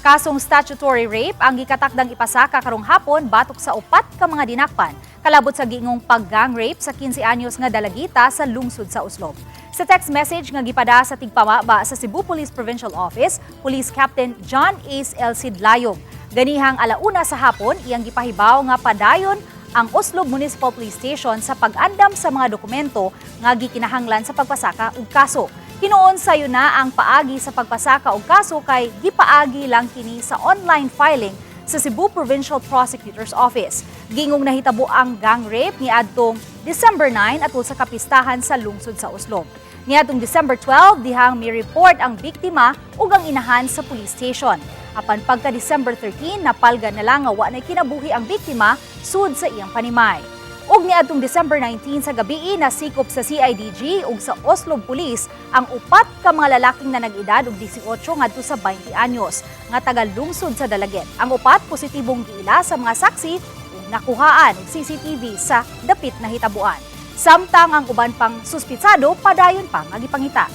Kasong statutory rape ang gikatakdang ipasaka karong hapon batok sa upat ka mga dinakpan. Kalabot sa giingong pag-gang rape sa 15 anyos nga dalagita sa lungsod sa Oslob. Sa text message nga gipada sa tigpamaba sa Cebu Police Provincial Office, Police Captain John Ace L. Sidlayog. Ganihang alauna sa hapon, iyang gipahibaw nga padayon ang Oslob Municipal Police Station sa pag-andam sa mga dokumento nga gikinahanglan sa pagpasaka ug kaso. Hinuon sayo na ang paagi sa pagpasaka og kaso kay gipaagi lang kini sa online filing sa Cebu Provincial Prosecutor's Office. Gingong nahitabo ang gang rape niadtong December 9 atol sa kapistahan sa lungsod sa Oslob. Niadtong December 12 dihang mi-report ang biktima ug ang inahan sa police station. Apan pagka December 13 napalga na lang nga wa nay kinabuhi ang biktima sud sa iyang panimay. Ug niadtong December 19 sa gabii nasikop sa CIDG ug sa Oslob Police ang upat ka mga lalaking na nag-edad og 18 ngadto sa 20 anyos nga taga-lungsod sa Dalagit. Ang upat positibong giila sa mga saksi ug nakuhaan og CCTV sa dapit na hitabuan. Samtang ang uban pang suspitsado padayon pa nga gipangita.